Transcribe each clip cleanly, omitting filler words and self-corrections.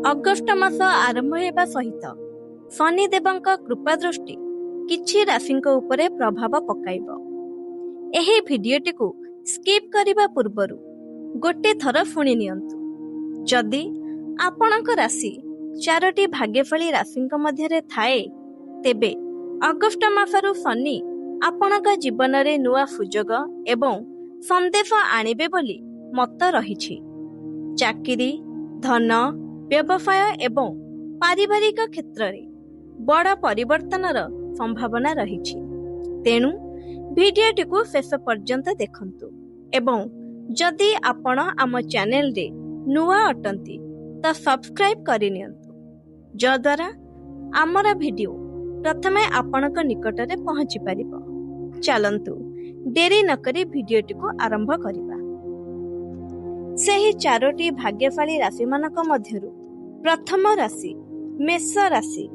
August ମାସ ଆରମ୍ଭ ହେବା ସହିତ ଶନିଦେବଙ୍କ କୃପା ଦୃଷ୍ଟି କିଛି ରାଶିଙ୍କ ଉପରେ ପ୍ରଭାବ ପକାଇବ। ଏହି ଭିଡିଓଟିକୁ ସ୍କିପ୍ କରିବା ପୂର୍ବରୁ ଗୋଟେ ଥର ଶୁଣି ନିଅନ୍ତୁ। ଯଦି ଆପଣଙ୍କ ରାଶି 4ଟି ଭାଗ୍ୟଶାଳୀ ରାଶିଙ୍କ ମଧ୍ୟରେ ଥାଏ, ତେବେ ଅଗଷ୍ଟ ମାସରୁ ଶନି ଆପଣଙ୍କ ଜୀବନରେ ନୂଆ ସୁଯୋଗ ଏବଂ ସନ୍ଦେଶ ଆଣିବେ ବୋଲି ମତ ରହିଛି। ଚାକିରି, ଧନ, ବ୍ୟବସାୟ ଏବଂ ପାରିବାରିକ କ୍ଷେତ୍ରରେ ବଡ଼ ପରିବର୍ତ୍ତନର ସମ୍ଭାବନା ରହିଛି। ତେଣୁ ଭିଡିଓଟିକୁ ଶେଷ ପର୍ଯ୍ୟନ୍ତ ଦେଖନ୍ତୁ ଏବଂ ଯଦି ଆପଣ ଆମ ଚ୍ୟାନେଲରେ ନୂଆ ଅଟନ୍ତି ତ ସବସ୍କ୍ରାଇବ୍ କରିନିଅନ୍ତୁ, ଯଦ୍ୱାରା ଆମର ଭିଡିଓ ପ୍ରଥମେ ଆପଣଙ୍କ ନିକଟରେ ପହଞ୍ଚି ପାରିବ। ଚାଲନ୍ତୁ ଡେରି ନକରି ଭିଡିଓଟିକୁ ଆରମ୍ଭ କରିବା। ସେହି 4ଟି ଭାଗ୍ୟଶାଳୀ ରାଶିମାନଙ୍କ ମଧ୍ୟରୁ ପ୍ରଥମ ରାଶି ମେଷ ରାଶି।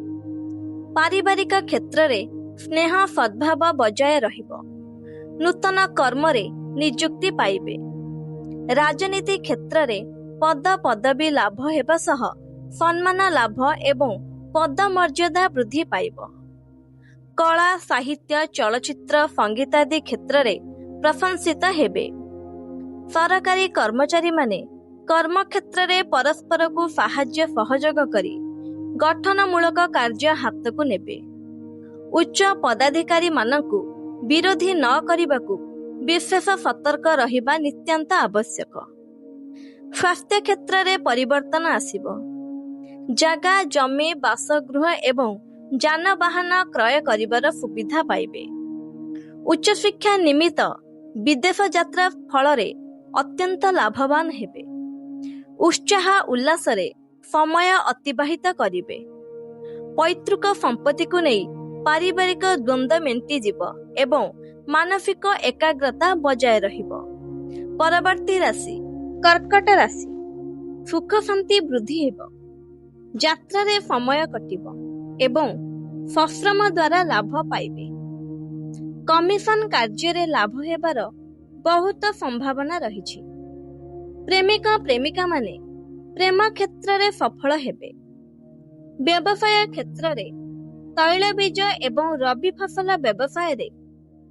ପାରିବାରିକ କ୍ଷେତ୍ରରେ ସ୍ନେହ ସଦ୍ଭାବ ବଜାୟ ରହିବ। ନୂତନ କର୍ମରେ ନିଯୁକ୍ତି ପାଇବେ। ରାଜନୀତି କ୍ଷେତ୍ରରେ ପଦ ପଦବୀ ଲାଭ ହେବା ସହ ସମ୍ମାନ ଲାଭ ଏବଂ ପଦମର୍ଯ୍ୟାଦା ବୃଦ୍ଧି ପାଇବ। କଳା, ସାହିତ୍ୟ, ଚଳଚ୍ଚିତ୍ର, ସଙ୍ଗୀତ ଆଦି କ୍ଷେତ୍ରରେ ପ୍ରଶଂସିତ ହେବେ। ସରକାରୀ କର୍ମଚାରୀମାନେ କର୍ମକ୍ଷେତ୍ରରେ ପରସ୍ପରକୁ ସାହାଯ୍ୟ ସହଯୋଗ କରି ଗଠନମୂଳକ କାର୍ଯ୍ୟ ହାତକୁ ନେବେ। ଉଚ୍ଚ ପଦାଧିକାରୀମାନଙ୍କୁ ବିରୋଧୀ ନ କରିବାକୁ ବିଶେଷ ସତର୍କ ରହିବା ନିତ୍ୟାନ୍ତ ଆବଶ୍ୟକ। ସ୍ୱାସ୍ଥ୍ୟ କ୍ଷେତ୍ରରେ ପରିବର୍ତ୍ତନ ଆସିବ। ଜାଗା, ଜମି, ବାସଗୃହ ଏବଂ ଯାନବାହନ କ୍ରୟ କରିବାର ସୁବିଧା ପାଇବେ। ଉଚ୍ଚଶିକ୍ଷା ନିମିତ୍ତ ବିଦେଶ ଯାତ୍ରା ଫଳରେ ଅତ୍ୟନ୍ତ ଲାଭବାନ ହେବେ। ଉତ୍ସାହ ଉଲ୍ଲାସରେ ସମୟ ଅତିବାହିତ କରିବେ। ପୈତୃକ ସମ୍ପତ୍ତିକୁ ନେଇ ପାରିବାରିକ ଦ୍ୱନ୍ଦ୍ୱ ମେଣ୍ଟିଯିବ ଏବଂ ମାନସିକ ଏକାଗ୍ରତା ବଜାୟ ରହିବ। ପରବର୍ତ୍ତୀ ରାଶି କର୍କଟ ରାଶି। ସୁଖ ଶାନ୍ତି ବୃଦ୍ଧି ହେବ। ଯାତ୍ରାରେ ସମୟ କଟିବ ଏବଂ ପରିଶ୍ରମ ଦ୍ୱାରା ଲାଭ ପାଇବେ। କମିଶନ କାର୍ଯ୍ୟରେ ଲାଭ ହେବାର ବହୁତ ସମ୍ଭାବନା ରହିଛି। ପ୍ରେମିକ ପ୍ରେମିକାମାନେ ପ୍ରେମ କ୍ଷେତ୍ରରେ ସଫଳ ହେବେ। ବ୍ୟବସାୟ କ୍ଷେତ୍ରରେ ତୈଳବୀଜ ଏବଂ ରବି ଫସଲ ବ୍ୟବସାୟରେ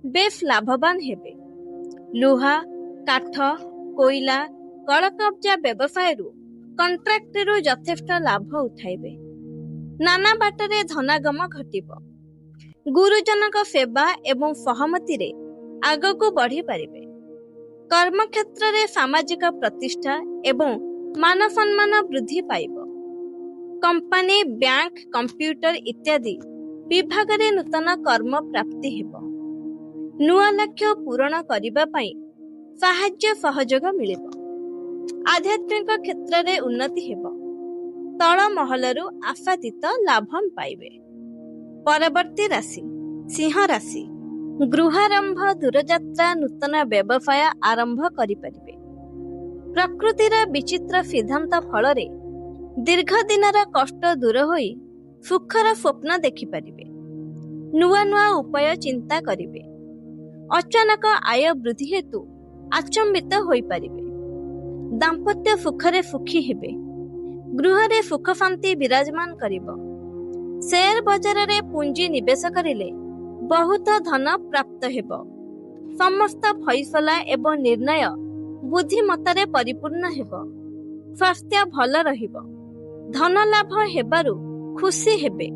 ବେଶ ଲାଭବାନ ହେବେ। ଲୁହା, କାଠ, କୋଇଲା, କଳକବ୍ଜା ବ୍ୟବସାୟରୁ କଣ୍ଟ୍ରାକ୍ଟରୁ ଯଥେଷ୍ଟ ଲାଭ ଉଠାଇବେ। ନାନା ବାଟରେ ଧନାଗମ ଘଟିବ। ଗୁରୁଜନଙ୍କ ସେବା ଏବଂ ସହମତିରେ ଆଗକୁ ବଢ଼ିପାରିବେ। କର୍ମକ୍ଷେତ୍ରରେ ସାମାଜିକ ପ୍ରତିଷ୍ଠା ଏବଂ ମାନ ସମ୍ମାନ ବୃଦ୍ଧି ପାଇବ। କମ୍ପାନୀ, ବ୍ୟାଙ୍କ, କମ୍ପ୍ୟୁଟର ଇତ୍ୟାଦି ବିଭାଗରେ ନୂତନ କର୍ମ ପ୍ରାପ୍ତି ହେବ। ନୂଆ ଲକ୍ଷ୍ୟ ପୂରଣ କରିବା ପାଇଁ ସାହାଯ୍ୟ ସହଯୋଗ ମିଳିବ। ଆଧ୍ୟାତ୍ମିକ କ୍ଷେତ୍ରରେ ଉନ୍ନତି ହେବ। ତଳ ମହଲରୁ ଆଶାତୀତ ଲାଭ ପାଇବେ। ପରବର୍ତ୍ତୀ ରାଶି ସିଂହ ରାଶି। ଗୃହାରମ୍ଭ, ଦୂରଯାତ୍ରା, ନୂତନ ବ୍ୟବସାୟ ଆରମ୍ଭ କରିପାରିବେ। ପ୍ରକୃତିର ବିଚିତ୍ର ସିଦ୍ଧାନ୍ତ ଫଳରେ ଦୀର୍ଘ ଦିନର କଷ୍ଟ ଦୂର ହୋଇ ସୁଖର ସ୍ୱପ୍ନ ଦେଖିପାରିବେ। ନୂଆ ନୂଆ ଉପାୟ ଚିନ୍ତା କରିବେ। ଅଚାନକ ଆୟ ବୃଦ୍ଧି ହେତୁ ଆଚମ୍ବିତ ହୋଇପାରିବେ। ଦାମ୍ପତ୍ୟ ସୁଖରେ ସୁଖୀ ହେବେ। ଗୃହରେ ସୁଖ ଶାନ୍ତି ବିରାଜମାନ କରିବ। ସେୟାର ବଜାରରେ ପୁଞ୍ଜି ନିବେଶ କରିଲେ ବହୁତ ଧନ ପ୍ରାପ୍ତ ହେବ। ସମସ୍ତ ଫଇସଲା ଏବଂ ନିର୍ଣ୍ଣୟ ବୁଦ୍ଧିମତ୍ତାରେ ପରିପୂର୍ଣ୍ଣ ହେବ। ସ୍ୱାସ୍ଥ୍ୟ ଭଲ ରହିବ। ଧନ ଲାଭ ହେବାରୁ ଖୁସି ହେବେ।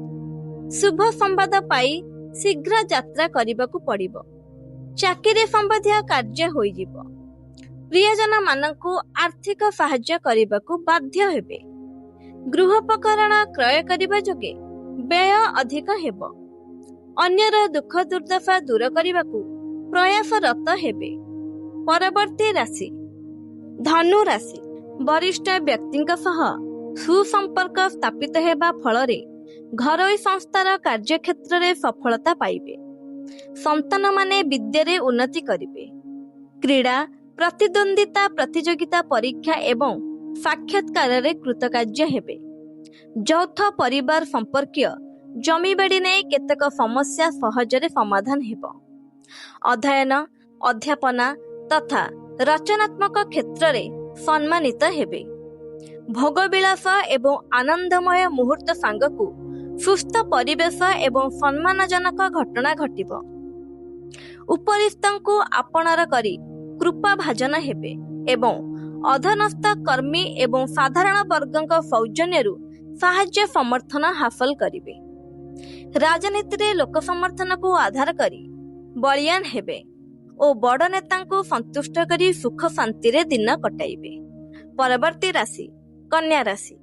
ଶୁଭ ସମ୍ବାଦ ପାଇ ଶୀଘ୍ର ଯାତ୍ରା କରିବାକୁ ପଡ଼ିବ। ଚାକିରି ସମ୍ବନ୍ଧୀୟ କାର୍ଯ୍ୟ ହୋଇଯିବ। ପ୍ରିୟଜନ ମାନଙ୍କୁ ଆର୍ଥିକ ସାହାଯ୍ୟ କରିବାକୁ ବାଧ୍ୟ ହେବେ। ଗୃହୋପକରଣ କ୍ରୟ କରିବା ଯୋଗେ ବ୍ୟୟ ଅଧିକ ହେବ। ଅନ୍ୟର ଦୁଃଖ ଦୁର୍ଦ୍ଦଶା ଦୂର କରିବାକୁ ପ୍ରୟାସରତ ହେବେ। ପରବର୍ତ୍ତୀ ରାଶି ଧନୁ ରାଶି। ବରିଷ୍ଠ ବ୍ୟକ୍ତିଙ୍କ ସହ ସୁସମ୍ପର୍କ ସ୍ଥାପିତ ହେବା ଫଳରେ ଘରୋଇ ସଂସ୍ଥାର କାର୍ଯ୍ୟକ୍ଷେତ୍ରରେ ସଫଳତା ପାଇବେ। ସନ୍ତାନମାନେ ବିଦ୍ୟାରେ ଉନ୍ନତି କରିବେ। କ୍ରୀଡ଼ା, ପ୍ରତିଦ୍ୱନ୍ଦ୍ୱିତା, ପ୍ରତିଯୋଗିତା ପରୀକ୍ଷା ଏବଂ ସାକ୍ଷାତକାରରେ କୃତକାର୍ଯ୍ୟ ହେବେ। ଯୌଥ ପରିବାର ସମ୍ପର୍କୀୟ ଜମିବାଡ଼ି ନେଇ କେତେକ ସମସ୍ୟା ସହଜରେ ସମାଧାନ ହେବ। ଅଧ୍ୟୟନ, ଅଧ୍ୟାପନା ତଥା ରଚନାତ୍ମକ କ୍ଷେତ୍ରରେ ସମ୍ମାନିତ ହେବେ। ଭୋଗବିଳାସ ଏବଂ ଆନନ୍ଦମୟ ମୁହୂର୍ତ୍ତ ସାଙ୍ଗକୁ ସୁସ୍ଥ ପରିବେଶ ଏବଂ ସମ୍ମାନଜନକ ଘଟଣା ଘଟିବ। ଉପରିସ୍ଥଙ୍କୁ ଆପଣାର କରି କୃପା ଭାଜନ ହେବେ ଏବଂ ଅଧନସ୍ଥ କର୍ମୀ ଏବଂ ସାଧାରଣ ବର୍ଗଙ୍କ ସୌଜନ୍ୟରୁ ସାହାଯ୍ୟ ସମର୍ଥନ ହାସଲ କରିବେ। ରାଜନୀତିରେ ଲୋକ ସମର୍ଥନକୁ ଆଧାର କରି ବଳିୟାନ ହେବେ ଓ ବଡ଼ ନେତାଙ୍କୁ ସନ୍ତୁଷ୍ଟ କରି ସୁଖ ଶାନ୍ତିରେ ଦିନ କଟାଇବେ। ପରବର୍ତ୍ତୀ ରାଶି କନ୍ୟା ରାଶି।